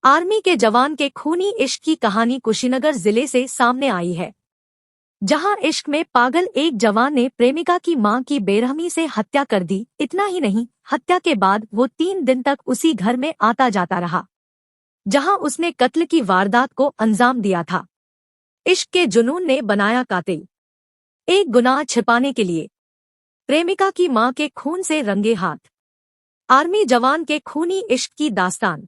Army के जवान के खूनी इश्क की कहानी कुशीनगर जिले से सामने आई है, जहां इश्क में पागल एक जवान ने प्रेमिका की मां की बेरहमी से हत्या कर दी। इतना ही नहीं, हत्या के बाद वो 3 दिन तक उसी घर में आता जाता रहा, जहां उसने कत्ल की वारदात को अंजाम दिया था। इश्क के जुनून ने बनाया कातिल। एक गुनाह छिपाने के लिए प्रेमिका की मां के खून से रंगे हाथ। आर्मी जवान के खूनी इश्क की दास्तान।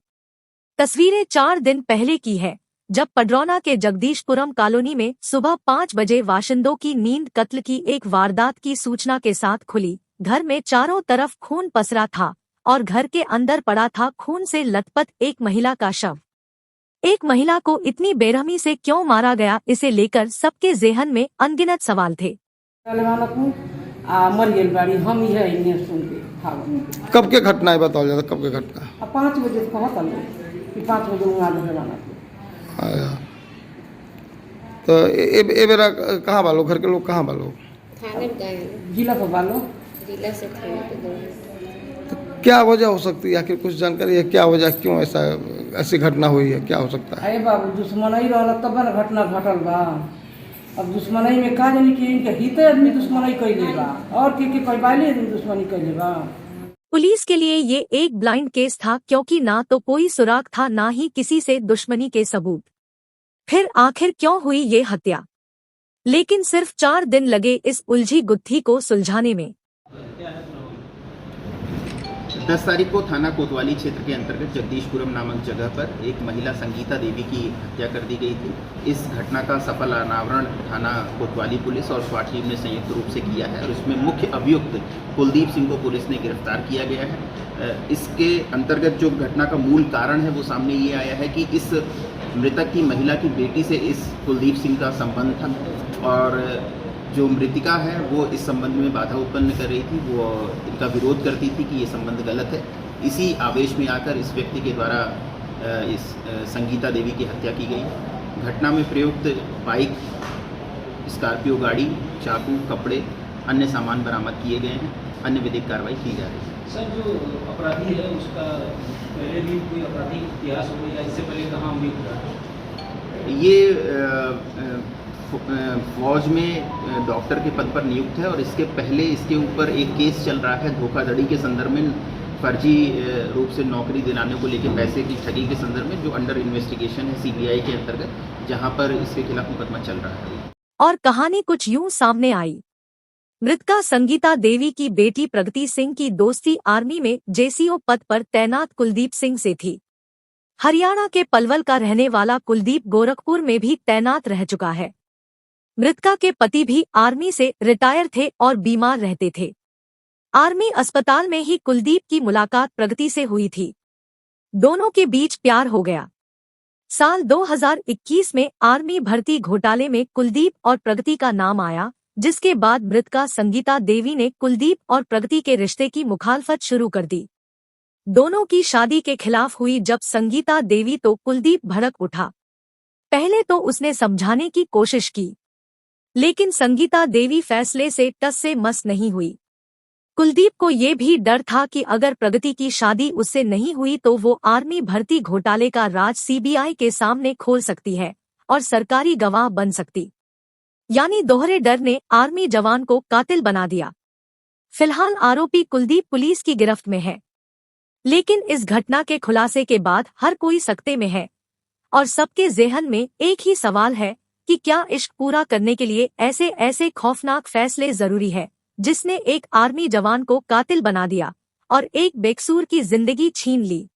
तस्वीरें 4 दिन पहले की है, जब पडरौना के जगदीशपुरम कॉलोनी में सुबह 5 बजे वाशिंदों की नींद कत्ल की एक वारदात की सूचना के साथ खुली। घर में चारों तरफ खून पसरा था और घर के अंदर पड़ा था खून से लथपथ एक महिला का शव। एक महिला को इतनी बेरहमी से क्यों मारा गया, इसे लेकर सबके जेहन में अनगिनत सवाल थे। कब के घटना है, बताओ जरा, कब के घटना? 5 बजे कहा था कि 5 बजे जाना। आया तो ए बेरा कहाँ बालो, घर के लोग कहाँ बालो? थाने में गए, जिला पर बालो, जिला से थाने पे गए। तो क्या वजह हो सकती है, आखिर कुछ जानकारी है क्या वजह, क्यों ऐसी घटना हुई है, क्या हो सकता है? अरे बाबू दुश्मनी रहल तब न घटना घटल बा। अब दुश्मनी में का जानी कि इनके हिते आदमी दुश्मनी कैले बा और के पैबाइले आदमी दुश्मनी कैले बा। पुलिस के लिए ये एक ब्लाइंड केस था, क्योंकि ना तो कोई सुराग था, ना ही किसी से दुश्मनी के सबूत। फिर आखिर क्यों हुई ये हत्या? लेकिन सिर्फ 4 दिन लगे इस उलझी गुत्थी को सुलझाने में। 10 तारीख को थाना कोतवाली क्षेत्र के अंतर्गत जगदीशपुरम नामक जगह पर एक महिला संगीता देवी की हत्या कर दी गई थी। इस घटना का सफल अनावरण थाना कोतवाली पुलिस और स्वाट टीम ने संयुक्त रूप से किया है और इसमें मुख्य अभियुक्त कुलदीप सिंह को पुलिस ने गिरफ्तार किया गया है। इसके अंतर्गत जो घटना का मूल कारण है वो सामने ये आया है कि इस मृतक की महिला की बेटी से इस कुलदीप सिंह का संबंध था और जो मृतिका है वो इस संबंध में बाधा उत्पन्न कर रही थी, वो इनका विरोध करती थी कि ये संबंध गलत है। इसी आवेश में आकर इस व्यक्ति के द्वारा इस संगीता देवी की हत्या की गई। घटना में प्रयुक्त बाइक, स्कॉर्पियो गाड़ी, चाकू, कपड़े, अन्य सामान बरामद किए गए हैं। अन्य विधिक कार्रवाई की जा रही है। सर, जो अपराधी है उसका पहले भी कोई आपराधिक इतिहास हो या इससे पहले कहाँ हुई? ये फौज में डॉक्टर के पद पर नियुक्त है और इसके पहले इसके ऊपर एक केस चल रहा है धोखाधड़ी के संदर्भ में, फर्जी रूप से नौकरी दिलाने को लेकर पैसे की ठगी के संदर्भ में, जो अंडर इन्वेस्टिगेशन है सीबीआई के अंतर्गत, जहां पर इसके खिलाफ मुकदमा चल रहा है। और कहानी कुछ यूं सामने आई। मृतका संगीता देवी की बेटी प्रगति सिंह की दोस्ती आर्मी में जेसीओ पद पर तैनात कुलदीप सिंह से थी। हरियाणा के पलवल का रहने वाला कुलदीप गोरखपुर में भी तैनात रह चुका है। मृतका के पति भी आर्मी से रिटायर थे और बीमार रहते थे। आर्मी अस्पताल में ही कुलदीप की मुलाकात प्रगति से हुई थी। दोनों के बीच प्यार हो गया। साल 2021 में आर्मी भर्ती घोटाले में कुलदीप और प्रगति का नाम आया, जिसके बाद मृतका संगीता देवी ने कुलदीप और प्रगति के रिश्ते की मुखालफत शुरू कर दी। दोनों की शादी के खिलाफ हुई जब संगीता देवी तो कुलदीप भड़क उठा। पहले तो उसने समझाने की कोशिश की, लेकिन संगीता देवी फैसले से टस से मस नहीं हुई। कुलदीप को ये भी डर था कि अगर प्रगति की शादी उससे नहीं हुई तो वो आर्मी भर्ती घोटाले का राज सीबीआई के सामने खोल सकती है और सरकारी गवाह बन सकती। यानी दोहरे डर ने आर्मी जवान को कातिल बना दिया। फिलहाल आरोपी कुलदीप पुलिस की गिरफ्त में है, लेकिन इस घटना के खुलासे के बाद हर कोई सकते में है और सबके जेहन में एक ही सवाल है कि क्या इश्क पूरा करने के लिए ऐसे खौफनाक फैसले जरूरी है, जिसने एक आर्मी जवान को कातिल बना दिया और एक बेकसूर की जिंदगी छीन ली।